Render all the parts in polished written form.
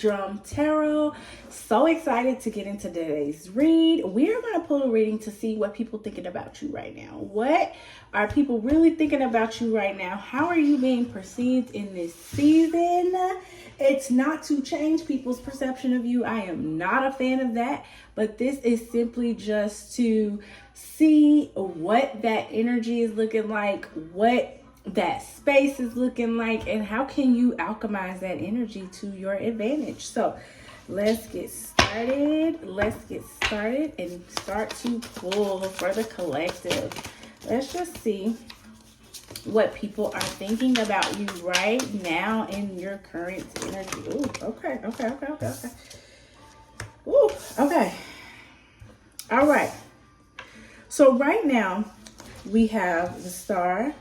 Drum Tarot. So excited to get into today's read. We are going to pull a reading to see what people thinking about you right now. What are people really thinking about you right now? How are you being perceived in this season? It's not to change people's perception of you. I am not a fan of that, but this is simply just to see what that energy is looking like, what that space is looking like, and how can you alchemize that energy to your advantage. So let's get started. And start to pull for the collective. Let's just see what people are thinking about you right now in your current energy. Ooh, okay. Ooh, okay. All right. So right now we have the Star,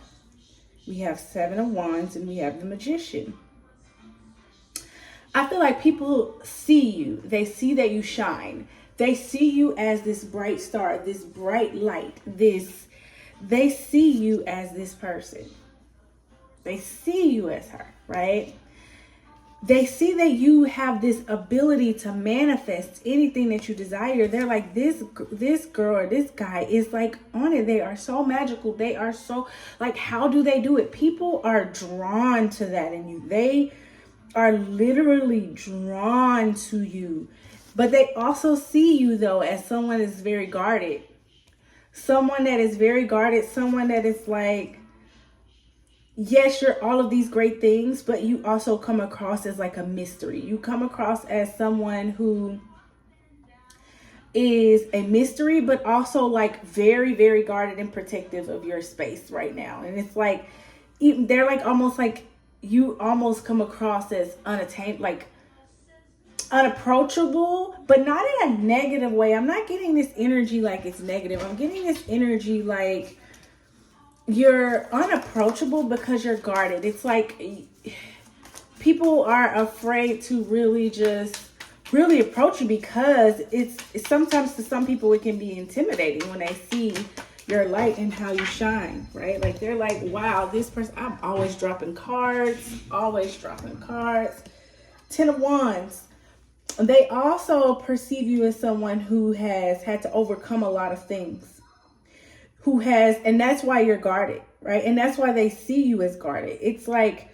we have Seven of Wands, and we have the Magician. I feel like people see you. They see that you shine. They see you as this bright star, this bright light, they see you as this person. They see you as her, right? They see that you have this ability to manifest anything that you desire. They're like, this girl or this guy is like on it. They are so magical. They are so like, how do they do it? People are drawn to that in you. They are literally drawn to you. But they also see you though as someone that's very guarded. Someone that is very guarded. Someone that is like, yes, you're all of these great things, but you also come across as like a mystery. You come across as someone who is a mystery, but also like very, very guarded and protective of your space right now. And it's like, they're like almost like, you almost come across as unattained, like unapproachable, but not in a negative way. I'm not getting this energy like it's negative. I'm getting this energy like you're unapproachable because you're guarded. It's like people are afraid to really approach you because it's sometimes to some people it can be intimidating when they see your light and how you shine, right? Like they're like, wow, this person, I'm always dropping cards. Ten of Wands. They also perceive you as someone who has had to overcome a lot of things. And that's why you're guarded, right? And that's why they see you as guarded. It's like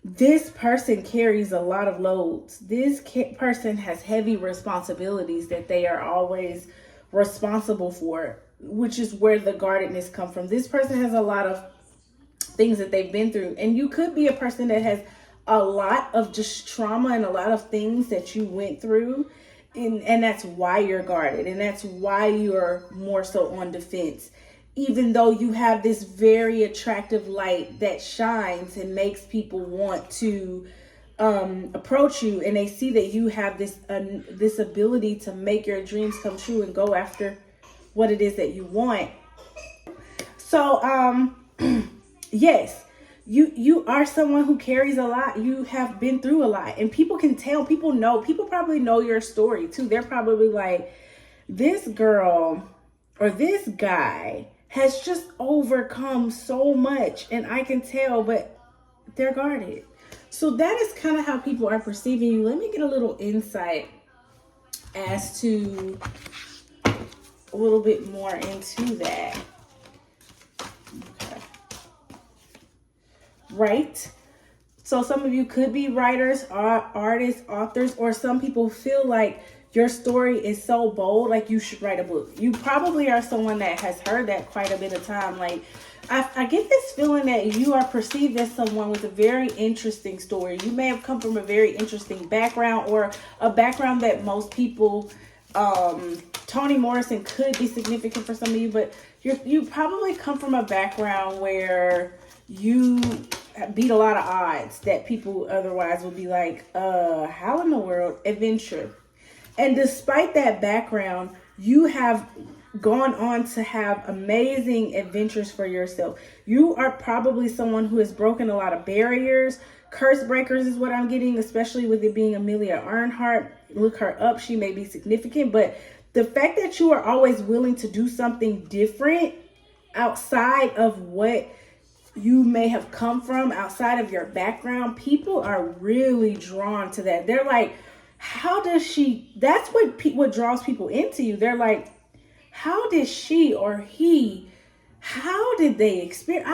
this person carries a lot of loads. This person has heavy responsibilities that they are always responsible for, which is where the guardedness comes from. This person has a lot of things that they've been through. And you could be a person that has a lot of just trauma and a lot of things that you went through. And that's why you're guarded. And that's why you're more so on defense. Even though you have this very attractive light that shines and makes people want to approach you, and they see that you have this ability to make your dreams come true and go after what it is that you want. So, yes, you are someone who carries a lot. You have been through a lot, and people can tell, people probably know your story too. They're probably like, this girl or this guy has just overcome so much, and I can tell, but they're guarded. So that is kind of how people are perceiving you. Let me get a little insight as to a little bit more into that. Okay. Right. So some of you could be writers, artists, authors, or some people feel like your story is so bold, like you should write a book. You probably are someone that has heard that quite a bit of time. Like, I get this feeling that you are perceived as someone with a very interesting story. You may have come from a very interesting background, or a background that most people, Toni Morrison could be significant for some of you, but you probably come from a background where you beat a lot of odds that people otherwise would be like, how in the world? Adventure. And despite that background, you have gone on to have amazing adventures for yourself. You are probably someone who has broken a lot of barriers. Curse breakers is what I'm getting, especially with it being Amelia Earhart. Look her up. She may be significant. But the fact that you are always willing to do something different outside of what you may have come from, outside of your background, people are really drawn to that. They're like, how does she, that's what draws people into you. They're like, how did she or he, how did they experience?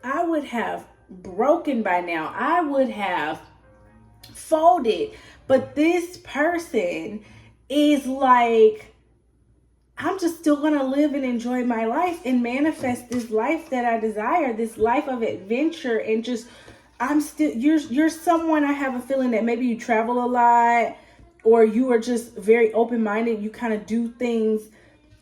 I would have broken by now. I would have folded. But this person is like, I'm just still going to live and enjoy my life and manifest this life that I desire, this life of adventure. And just, I'm still, you're someone, I have a feeling that maybe you travel a lot, or you are just very open-minded. You kind of do things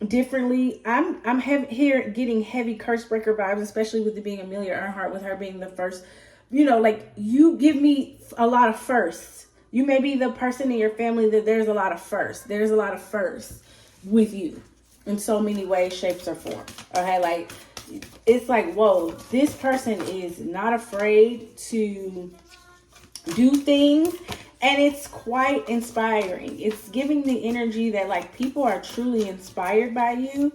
differently. I'm here getting heavy curse breaker vibes, especially with it being Amelia Earhart, with her being the first, like you give me a lot of firsts. You may be the person in your family that there's a lot of firsts. There's a lot of firsts with you in so many ways, shapes, or forms. Okay, like it's like, whoa, this person is not afraid to do things, and it's quite inspiring. It's giving the energy that like people are truly inspired by you.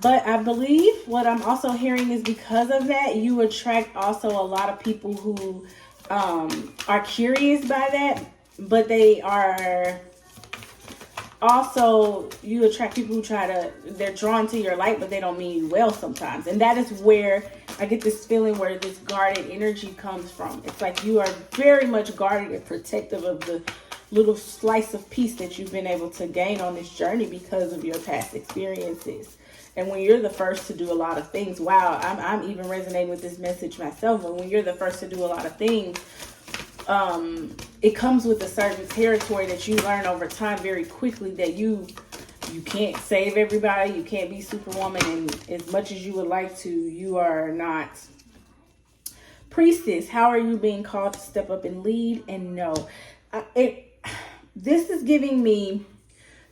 But I believe what I'm also hearing is because of that, you attract also a lot of people who are curious by that, but they are also, you attract people who they're drawn to your light, but they don't mean you well sometimes. And that is where I get this feeling where this guarded energy comes from. It's like you are very much guarded and protective of the little slice of peace that you've been able to gain on this journey because of your past experiences. And when you're the first to do a lot of things, wow, I'm even resonating with this message myself. But when you're the first to do a lot of things, it comes with a certain territory that you learn over time very quickly, that you can't save everybody. You can't be Superwoman. And as much as you would like to, you are not. Priestess, how are you being called to step up and lead? And no, this is giving me,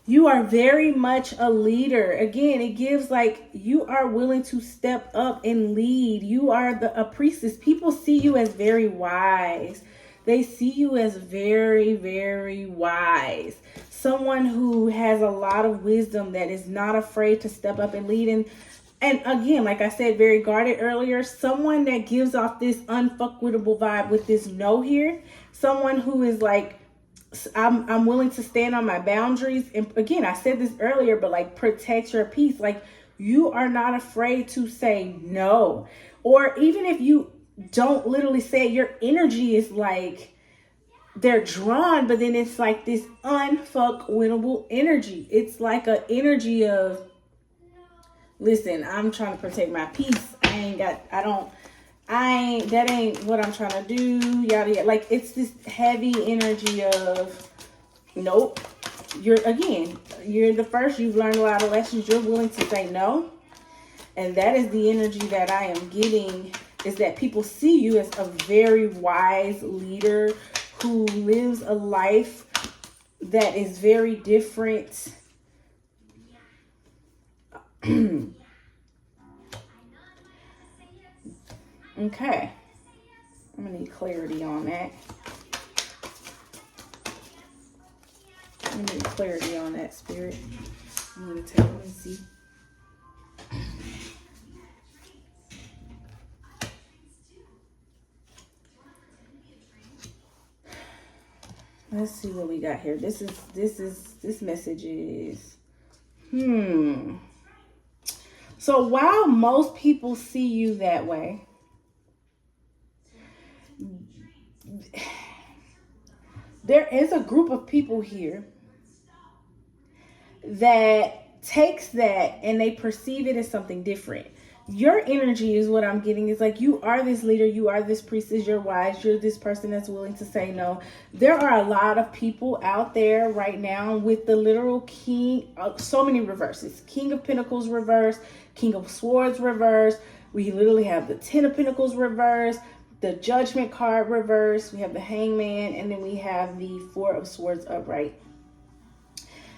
you are very much a leader. Again, it gives like you are willing to step up and lead. You are a priestess. People see you as very wise. They see you as very, very wise. Someone who has a lot of wisdom, that is not afraid to step up and lead. And again, like I said, very guarded earlier. Someone that gives off this unfuckwittable vibe with this no here. Someone who is like, I'm willing to stand on my boundaries. And again, I said this earlier, but like protect your peace. Like you are not afraid to say no. Or even if you don't literally say it, your energy is like they're drawn, but then it's like this unfuckwittable energy. It's like an energy of, listen, I'm trying to protect my peace. That ain't what I'm trying to do. Yada yada. Like it's this heavy energy of, nope. You're the first. You've learned a lot of lessons. You're willing to say no. And that is the energy that I am getting, is that people see you as a very wise leader who lives a life that is very different. Okay. I'm going to need clarity on that. I'm going to need clarity on that, Spirit. I'm going to take it and see. Let's see what we got here. This message is, So while most people see you that way, there is a group of people here that takes that and they perceive it as something different. Your energy is what I'm getting. It's like you are this leader, you are this priestess, you're wise, you're this person that's willing to say no. There are a lot of people out there right now with the literal king, so many reverses. King of Pentacles reverse, King of Swords reverse. We literally have the Ten of Pentacles reverse, the Judgment card reverse, we have the Hangman, and then we have the Four of Swords upright.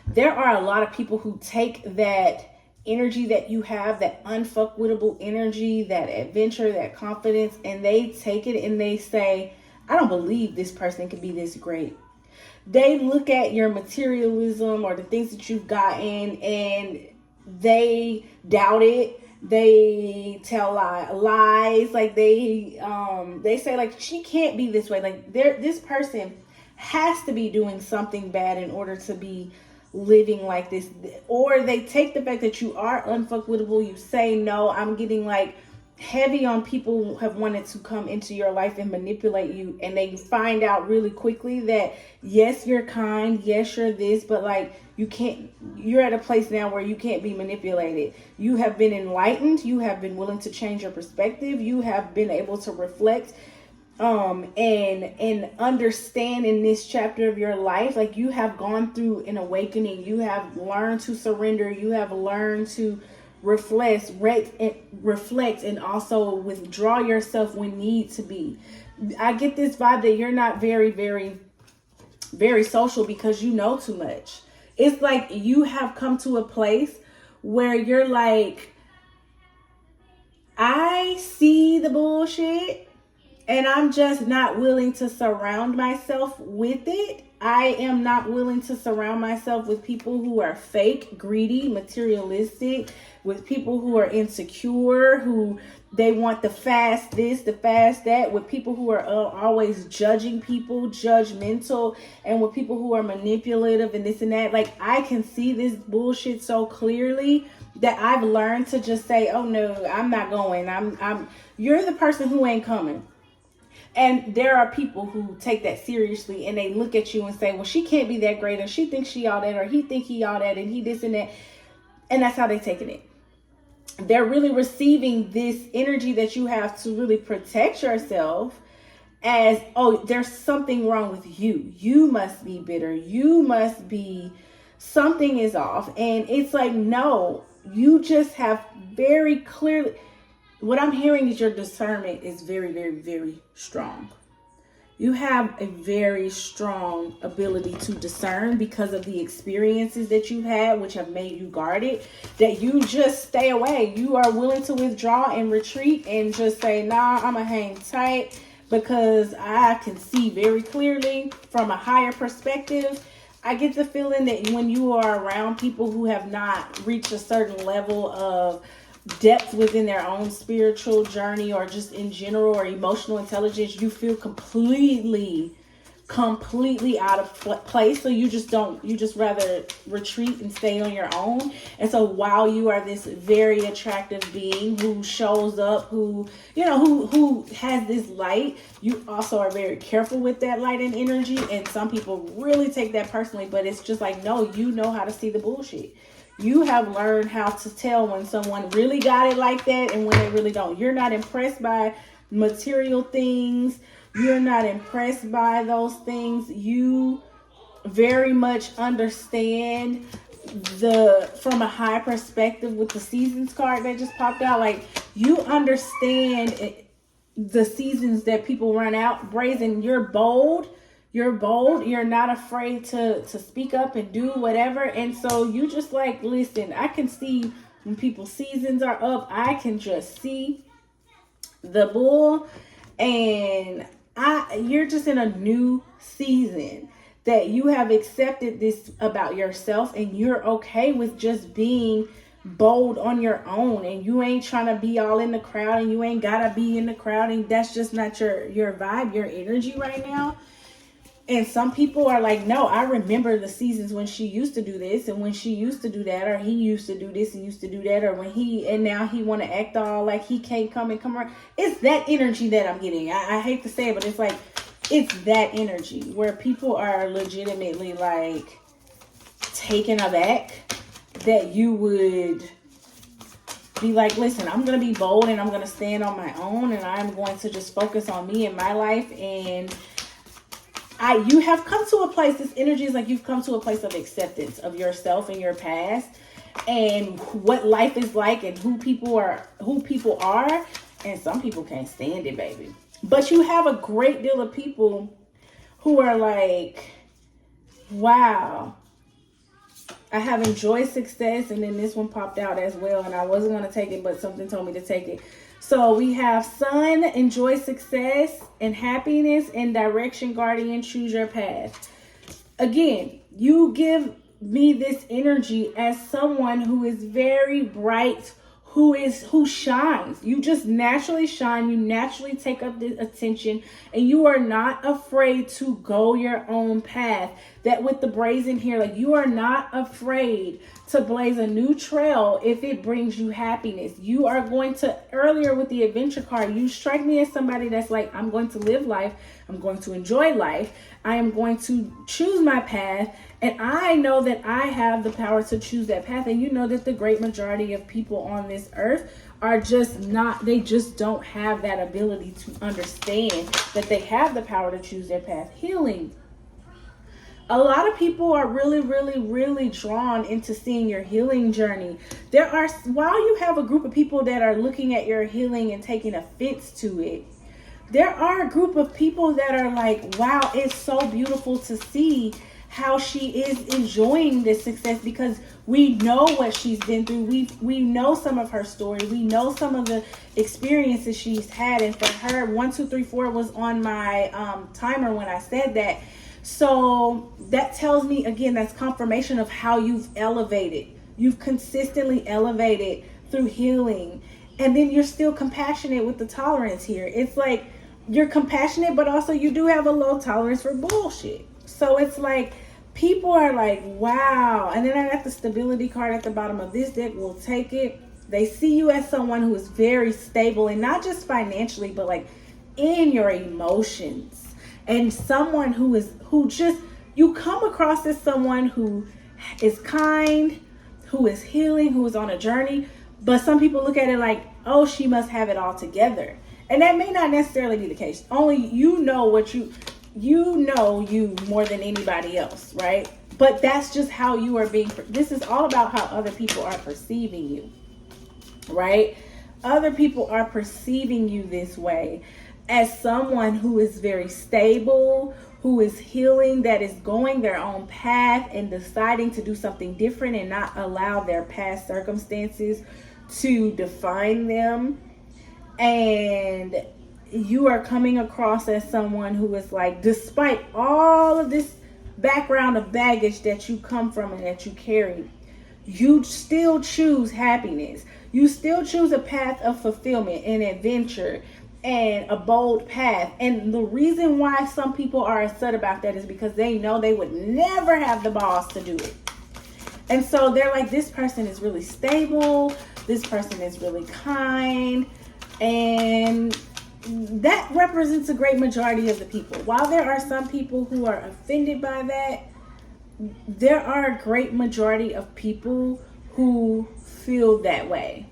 There are a lot of people who take that energy that you have, that unfuckwittable energy, that adventure, that confidence, and they take it and they say, I don't believe this person can be this great. They look at your materialism or the things that you've gotten and they doubt it. They tell lies. Like they say like, she can't be this way. Like this person has to be doing something bad in order to be living like this. Or they take the fact that you are unfuckwittable, you say no. I'm getting like heavy on people who have wanted to come into your life and manipulate you, and they find out really quickly that yes, you're kind, yes, you're this, but like you're at a place now where you can't be manipulated. You have been enlightened, you have been willing to change your perspective, you have been able to reflect and understand in this chapter of your life. Like, you have gone through an awakening, you have learned to surrender, you have learned to reflect and also withdraw yourself when need to be. I get this vibe that you're not very, very, very social because you know too much. It's like you have come to a place where you're like, I see the bullshit and I'm just not willing to surround myself with it. I am not willing to surround myself with people who are fake, greedy, materialistic, with people who are insecure, who they want the fast this, the fast that, with people who are always judging people, judgmental, and with people who are manipulative and this and that. Like, I can see this bullshit so clearly that I've learned to just say, oh no, I'm not going. You're the person who ain't coming. And there are people who take that seriously, and they look at you and say, well, she can't be that great, or she thinks she all that, or he think he all that, and he this and that. And that's how they're taking it. They're really receiving this energy that you have to really protect yourself as, oh, there's something wrong with you. You must be bitter. You must be, something is off. And it's like, no, you just have very clearly, what I'm hearing is your discernment is very, very, very strong. You have a very strong ability to discern because of the experiences that you've had, which have made you guarded, that you just stay away. You are willing to withdraw and retreat and just say, nah, I'm going to hang tight because I can see very clearly from a higher perspective. I get the feeling that when you are around people who have not reached a certain level of depth within their own spiritual journey, or just in general, or emotional intelligence, you feel completely out of place. So you just rather retreat and stay on your own. And so while you are this very attractive being who shows up, who has this light, you also are very careful with that light and energy. And some people really take that personally, but it's just like, no, you know how to see the bullshit. You have learned how to tell when someone really got it like that and when they really don't. You're not impressed by material things. You're not impressed by those things. You very much understand from a high perspective with the seasons card that just popped out. Like, you understand the seasons that people run out. Brazen, you're bold. You're not afraid to speak up and do whatever. And so you just like, listen, I can see when people's seasons are up, I can just see the bull. And you're just in a new season that you have accepted this about yourself, and you're okay with just being bold on your own, and you ain't trying to be all in the crowd, and you ain't gotta be in the crowd, and that's just not your vibe, your energy right now. And some people are like, no, I remember the seasons when she used to do this and when she used to do that, or he used to do this and used to do that, or and now he want to act all like he can't come around. It's that energy that I'm getting. I hate to say it, but it's like, it's that energy where people are legitimately like taken aback that you would be like, listen, I'm going to be bold and I'm going to stand on my own, and I'm going to just focus on me and my life. And you have come to a place, this energy is like you've come to a place of acceptance of yourself and your past and what life is like and who people are. And some people can't stand it, baby. But you have a great deal of people who are like, wow, I have enjoyed success. And then this one popped out as well, and I wasn't going to take it, but something told me to take it. So we have Sun, enjoy success and happiness, and Direction, Guardian, choose your path. Again, you give me this energy as someone who is very bright, who shines. You just naturally shine. You naturally take up the attention, and you are not afraid to go your own path. That with the brazen here, like, you are not afraid to blaze a new trail if it brings you happiness. You are going to, earlier with the adventure card, you strike me as somebody that's like, I'm going to live life. I'm going to enjoy life. I am going to choose my path. And I know that I have the power to choose that path. And you know that the great majority of people on this earth are just not, they just don't have that ability to understand that they have the power to choose their path. Healing. A lot of people are really, really, really drawn into seeing your healing journey. While you have a group of people that are looking at your healing and taking offense to it, there are a group of people that are like, wow, it's so beautiful to see how she is enjoying this success, because we know what she's been through. We know some of her story. We know some of the experiences she's had. And for her, 1, 2, 3, 4 was on my timer when I said that. So that tells me, again, that's confirmation of how you've elevated. You've consistently elevated through healing. And then you're still compassionate with the tolerance here. It's like you're compassionate, but also you do have a low tolerance for bullshit. So it's like people are like, wow. And then I got the stability card at the bottom of this deck. We'll take it. They see you as someone who is very stable, and not just financially, but like in your emotions. And someone who you come across as someone who is kind, who is healing, who is on a journey. But some people look at it like, oh, she must have it all together. And that may not necessarily be the case. Only you know you more than anybody else, right? But that's just how you are being. This is all about how other people are perceiving you, right? Other people are perceiving you this way, as someone who is very stable, who is healing, that is going their own path and deciding to do something different and not allow their past circumstances to define them. And you are coming across as someone who is like, despite all of this background of baggage that you come from and that you carry, you still choose happiness. You still choose a path of fulfillment and adventure and a bold path. And the reason why some people are upset about that is because they know they would never have the balls to do it. And so they're like, this person is really stable. This person is really kind. And that represents a great majority of the people. While there are some people who are offended by that, there are a great majority of people who feel that way.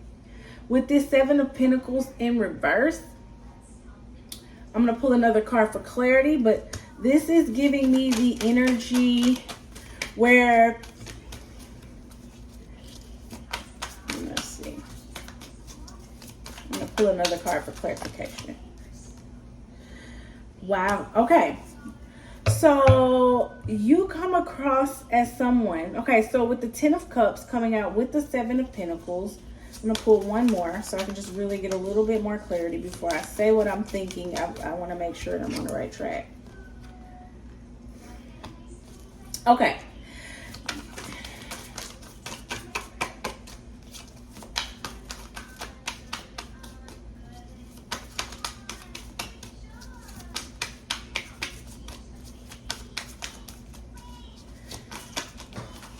With this 7 of Pentacles in reverse, I'm going to pull another card for clarity, but this is giving me the energy where, let's see, I'm going to pull another card for clarification. Wow. Okay. So you come across as someone, okay, so with the 10 of Cups coming out with the 7 of Pentacles, I'm going to pull one more so I can just really get a little bit more clarity before I say what I'm thinking. I want to make sure that I'm on the right track. Okay.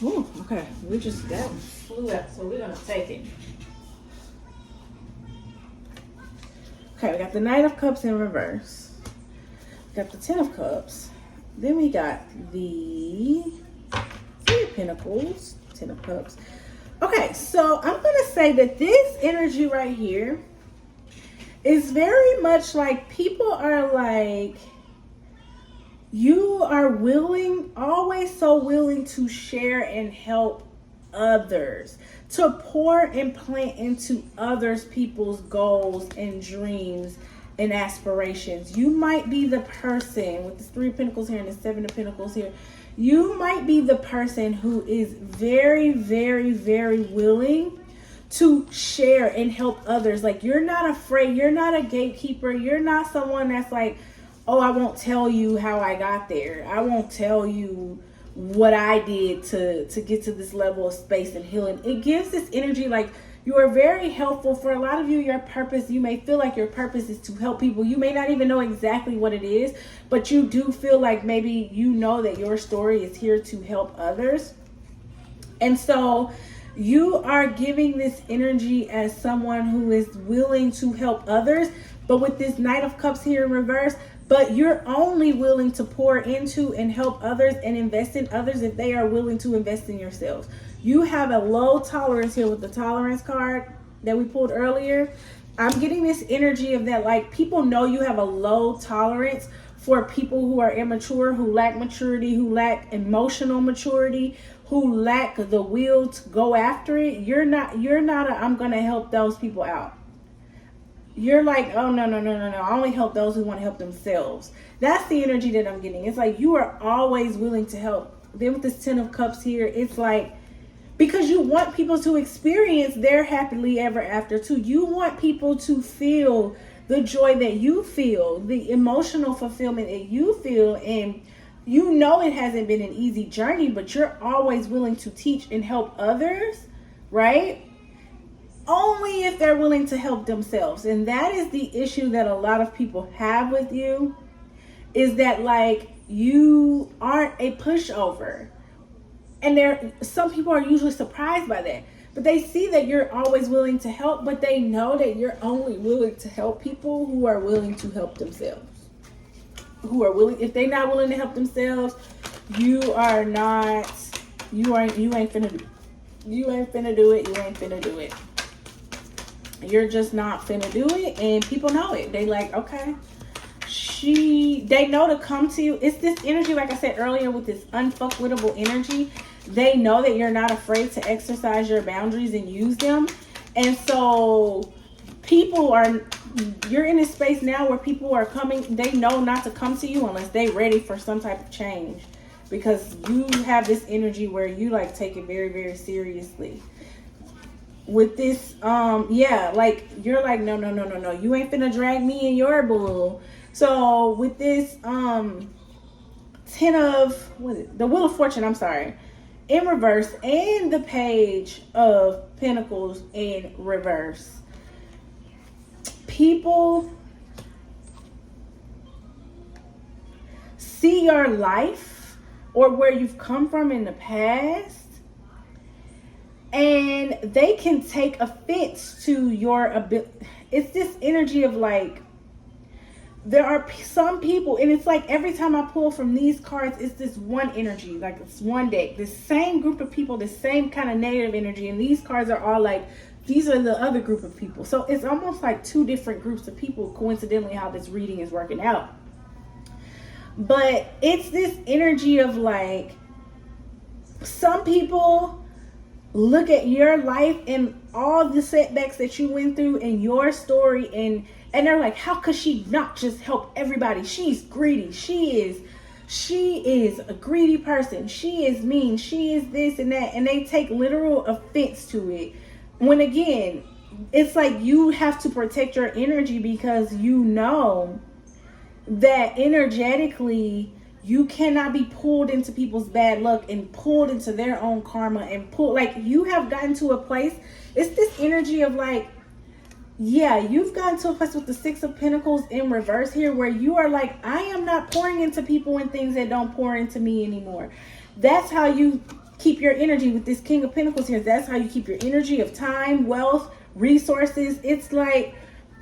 Ooh, okay. That flew out, so we're going to take it. Okay, we got the Knight of Cups in reverse. We got the 10 of Cups. Then we got the 3 of Pentacles, 10 of Cups. Okay, so I'm going to say that this energy right here is very much like people are like, you are willing, always so willing to share and help others, to pour and plant into others people's goals and dreams and aspirations. You might be the person with the 3 of Pentacles here and the 7 of Pentacles here. You might be the person who is very, very, very willing to share and help others. Like, you're not afraid. You're not a gatekeeper. You're not someone that's like, oh, I won't tell you how I got there. I won't tell you what I did to get to this level of space and healing. It gives this energy like You are very helpful. For a lot of you, your purpose, you may feel like your purpose is to help people. You may not even know exactly what it is, but you do feel like maybe you know that your story is here to help others. And so you are giving this energy as someone who is willing to help others, but with this Knight of Cups here in reverse, but you're only willing to pour into and help others and invest in others if they are willing to invest in yourselves. You have a low tolerance here with the tolerance card that we pulled earlier. I'm getting this energy of that, like, people know you have a low tolerance for people who are immature, who lack maturity, who lack emotional maturity, who lack the will to go after it. You're not I'm gonna help those people out. You're like, oh, no. I only help those who want to help themselves. That's the energy that I'm getting. It's like you are always willing to help. Then with this 10 of Cups here, it's like, because you want people to experience their happily ever after too. You want people to feel the joy that you feel, the emotional fulfillment that you feel. And you know it hasn't been an easy journey, but you're always willing to teach and help others, right? Only if they're willing to help themselves. And that is the issue that a lot of people have with you, is that, like, you aren't a pushover. And some people are usually surprised by that, but they see that you're always willing to help, but they know that you're only willing to help people who are willing to help themselves. Who are willing, if they're not willing to help themselves, you ain't finna do it. You're just not finna do it, and people know it. They like, okay, they know to come to you. It's this energy, like I said earlier, with this unfuckwittable energy. They know that you're not afraid to exercise your boundaries and use them. And so you're in a space now where people are coming, they know not to come to you unless they're ready for some type of change. Because you have this energy where you, like, take it very, very seriously. With this, like, you're like, no, you ain't finna drag me in your bull. So with this, the Wheel of Fortune, in reverse, and the Page of Pentacles in reverse, people see your life or where you've come from in the past, and they can take offense to your ability. It's this energy of, like, there are some people, and it's like every time I pull from these cards, it's this one energy, like it's one deck, the same group of people, the same kind of negative energy, and these cards are all like, these are the other group of people. So it's almost like two different groups of people, coincidentally, how this reading is working out. But it's this energy of, like, some people look at your life and all the setbacks that you went through and your story, and they're like, how could she not just help everybody? She's greedy. She is a greedy person. She is mean. She is this and that. And they take literal offense to it. When, again, it's like you have to protect your energy, because you know that energetically you cannot be pulled into people's bad luck and pulled into their own karma and like, you have gotten to a place. It's this energy of, like, yeah, you've gotten to a place with the Six of Pentacles in reverse here where you are like, I am not pouring into people and things that don't pour into me anymore. That's how you keep your energy with this King of Pentacles here. That's how you keep your energy of time, wealth, resources. It's like,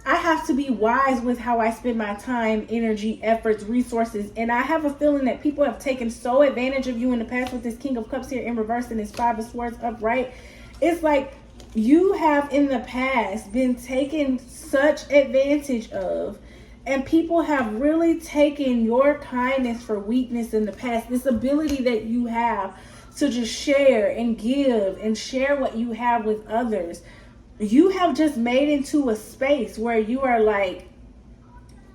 I have to be wise with how I spend my time, energy, efforts, resources. And I have a feeling that people have taken so advantage of you in the past with this King of Cups here in reverse and this Five of Swords upright. It's like you have in the past been taken such advantage of, and people have really taken your kindness for weakness in the past. This ability that you have to just share and give and share what you have with others. You have just made into a space where you are like,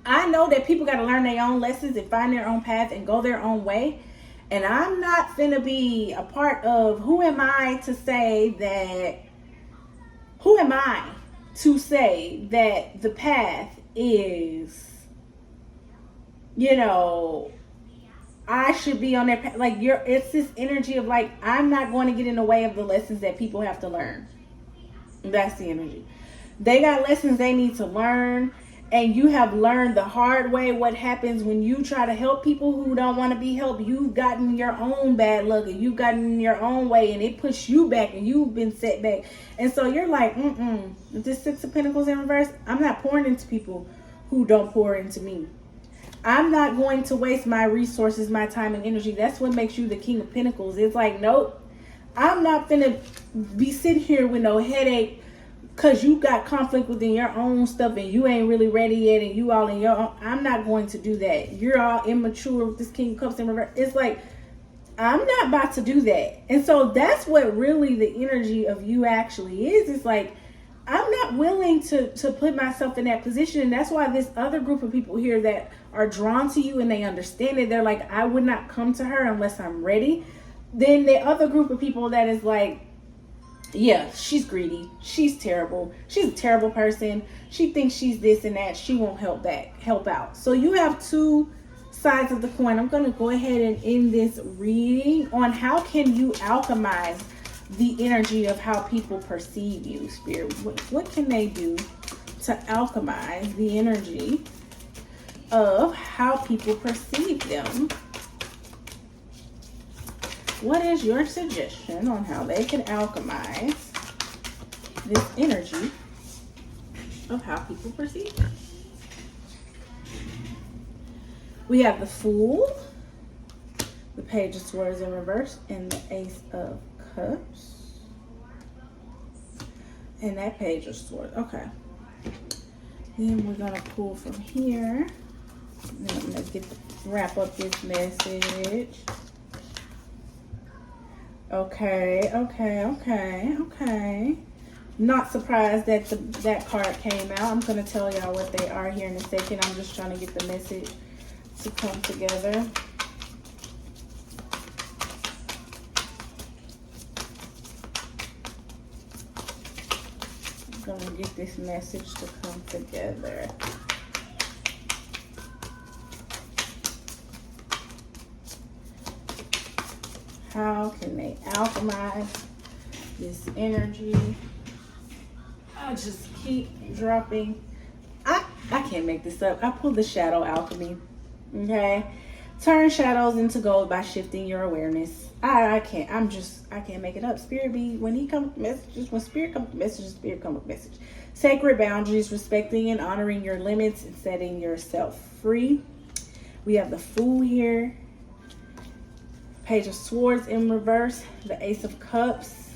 I know that people got to learn their own lessons and find their own path and go their own way. And I'm not finna be a part of, who am I to say that the path is, I should be on that path. Like, it's this energy of, like, I'm not going to get in the way of the lessons that people have to learn. That's the energy. They got lessons they need to learn, and you have learned the hard way what happens when you try to help people who don't want to be helped. You've gotten your own bad luck, and you've gotten your own way, and it pushed you back, and you've been set back. And so you're like, this Six of Pentacles in reverse, I'm not pouring into people who don't pour into me. I'm not going to waste my resources, my time, and energy. That's what makes you the King of Pentacles. It's like, nope, I'm not gonna be sitting here with no headache because you got conflict within your own stuff and you ain't really ready yet and you all in your own. I'm not going to do that. You're all immature with this King of Cups in reverse. It's like, I'm not about to do that. And so that's what really the energy of you actually is. It's like, I'm not willing to put myself in that position. And that's why this other group of people here that are drawn to you and they understand it, they're like, I would not come to her unless I'm ready. Then the other group of people that is like, yeah, she's greedy, she's terrible, she's a terrible person, she thinks she's this and that, she won't help out. So you have two sides of the coin. I'm going to go ahead and end this reading on how can you alchemize the energy of how people perceive you, Spirit. What can they do to alchemize the energy of how people perceive them? What is your suggestion on how they can alchemize this energy of how people perceive them? We have the Fool, the Page of Swords in reverse, and the Ace of Cups. And that Page of Swords. Okay. Then we're going to pull from here. And then I'm going to wrap up this message. Okay. Not surprised that that card came out. I'm going to tell y'all what they are here in a second. I'm just trying to get the message to come together. I'm going to get this message to come together. How can they alchemize this energy? I just keep dropping. I can't make this up. I pulled the shadow alchemy. Okay. Turn shadows into gold by shifting your awareness. I can't make it up. Spirit when he comes with messages, when Spirit comes with messages, Spirit comes with message. Sacred boundaries, respecting and honoring your limits and setting yourself free. We have the Fool here. Page of Swords in reverse, the Ace of Cups,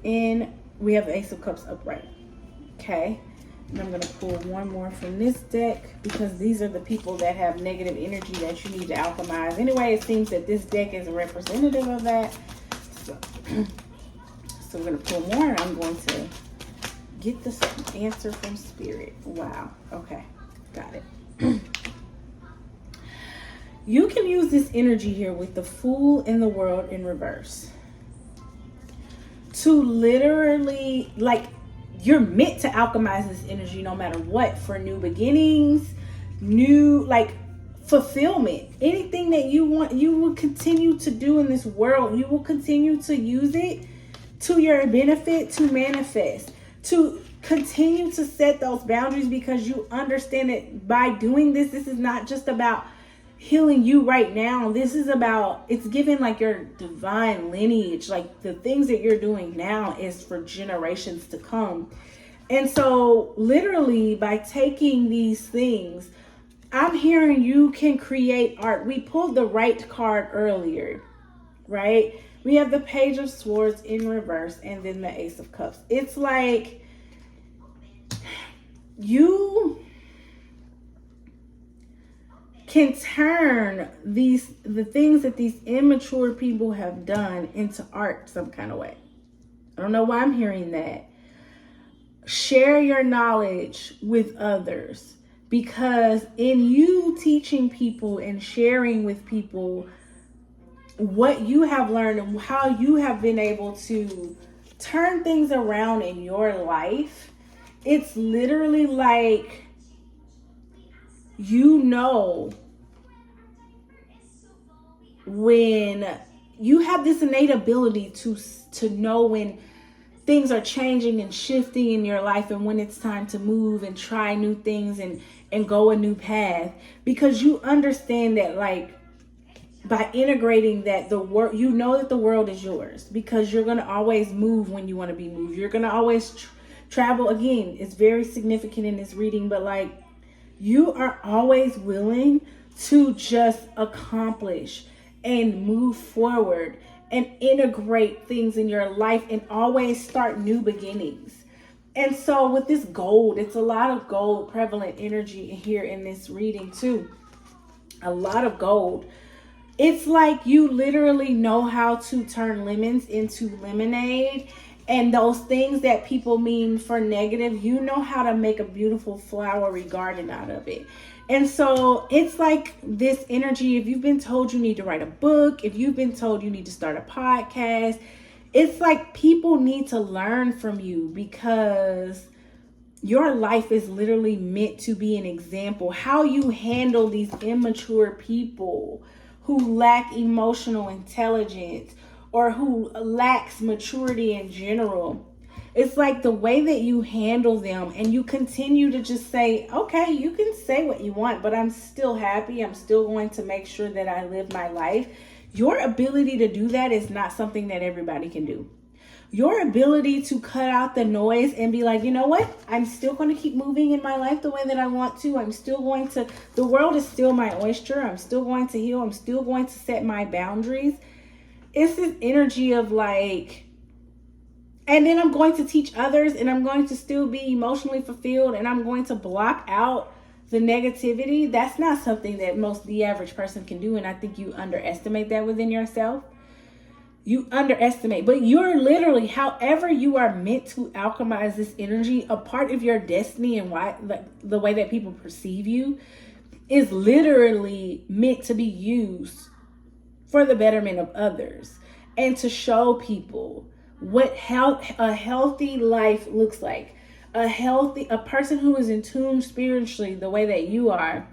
and we have the Ace of Cups upright. Okay, and I'm going to pull one more from this deck because these are the people that have negative energy that you need to alchemize. Anyway, it seems that this deck is a representative of that. So we're going to pull more, and I'm going to get this answer from Spirit. Wow. Okay, got it. You can use this energy here with the Fool in the World in reverse to literally, like, you're meant to alchemize this energy no matter what, for new beginnings, new, like, fulfillment. Anything that you want, you will continue to do in this world. You will continue to use it to your benefit, to manifest, to continue to set those boundaries, because you understand that by doing this, this is not just about healing you right now. This is about, it's given like your divine lineage, like the things that you're doing now is for generations to come. And so literally by taking these things, I'm hearing you can create art. We pulled the right card earlier, right? We have the Page of Swords in reverse and then the Ace of Cups. It's like you can turn the things that these immature people have done into art some kind of way. I don't know why I'm hearing that. Share your knowledge with others, because in you teaching people and sharing with people what you have learned and how you have been able to turn things around in your life, it's literally like, you know, when you have this innate ability to know when things are changing and shifting in your life, and when it's time to move and try new things and go a new path, because you understand that, like, by integrating that, the world, you know that the world is yours, because you're going to always move when you want to be moved. You're going to always travel. Again, it's very significant in this reading, but like, you are always willing to just accomplish and move forward and integrate things in your life and always start new beginnings. And so with this gold, it's a lot of gold prevalent energy here in this reading too. A lot of gold. It's like you literally know how to turn lemons into lemonade, and those things that people mean for negative, you know how to make a beautiful flowery garden out of it. And so it's like this energy, if you've been told you need to write a book, if you've been told you need to start a podcast, it's like people need to learn from you, because your life is literally meant to be an example. How you handle these immature people who lack emotional intelligence or who lacks maturity in general. It's like the way that you handle them, and you continue to just say, okay, you can say what you want, but I'm still happy. I'm still going to make sure that I live my life. Your ability to do that is not something that everybody can do. Your ability to cut out the noise and be like, you know what? I'm still going to keep moving in my life the way that I want to. I'm still going to, the world is still my oyster. I'm still going to heal. I'm still going to set my boundaries. It's this energy of like, and then I'm going to teach others, and I'm going to still be emotionally fulfilled, and I'm going to block out the negativity. That's not something that the average person can do. And I think you underestimate that within yourself. You underestimate, but you're literally, however you are meant to alchemize this energy, a part of your destiny and why, like, the way that people perceive you is literally meant to be used for the betterment of others and to show people what a healthy life looks like. A person who is in tune spiritually the way that you are.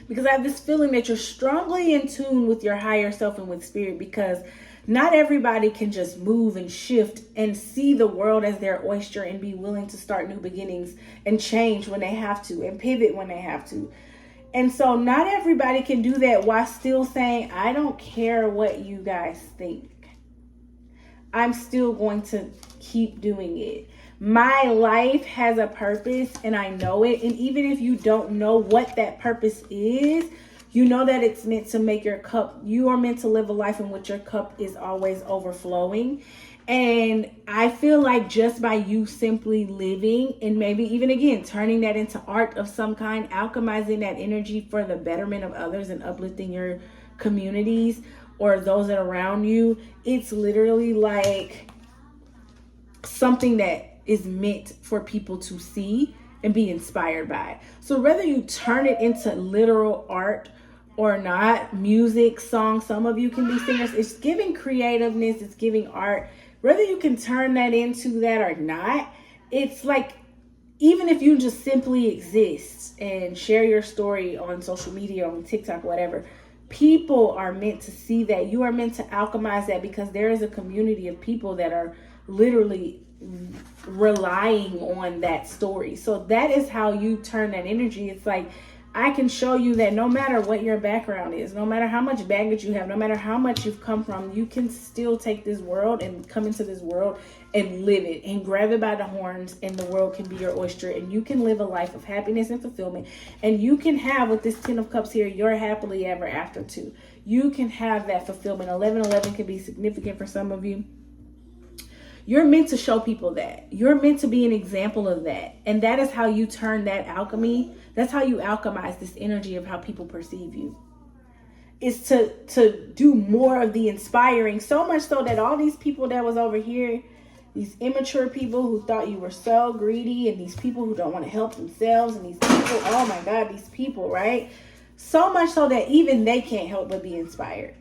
Because I have this feeling that you're strongly in tune with your higher self and with spirit, because not everybody can just move and shift and see the world as their oyster and be willing to start new beginnings and change when they have to and pivot when they have to. And so not everybody can do that while still saying, I don't care what you guys think. I'm still going to keep doing it. My life has a purpose, and I know it. And even if you don't know what that purpose is, you know that it's meant to make your cup, you are meant to live a life in which your cup is always overflowing. And I feel like just by you simply living, and maybe even again turning that into art of some kind, alchemizing that energy for the betterment of others and uplifting your communities or those that are around you, it's literally like something that is meant for people to see and be inspired by. So whether you turn it into literal art or not, music, song, some of you can be singers, it's giving creativeness, it's giving art. Whether you can turn that into that or not, it's like, even if you just simply exist and share your story on social media, on TikTok, whatever, people are meant to see that. You are meant to alchemize that, because there is a community of people that are literally relying on that story. So that is how you turn that energy. It's like, I can show you that no matter what your background is, no matter how much baggage you have, no matter how much you've come from, you can still take this world and come into this world and live it and grab it by the horns, and the world can be your oyster, and you can live a life of happiness and fulfillment. And you can have, with this 10 of Cups here, your happily ever after too. You can have that fulfillment. 1111 can be significant for some of you. You're meant to show people that. You're meant to be an example of that. And that is how you turn that alchemy. That's how you alchemize this energy of how people perceive you. Is to do more of the inspiring. So much so that all these people that was over here, these immature people who thought you were so greedy, and these people who don't want to help themselves, and these people, oh my God, these people, right? So much so that even they can't help but be inspired.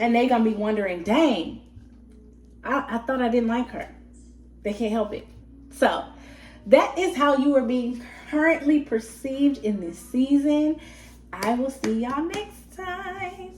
And they gonna be wondering, dang, I thought I didn't like her. They can't help it. So that is how you are being currently perceived in this season. I will see y'all next time.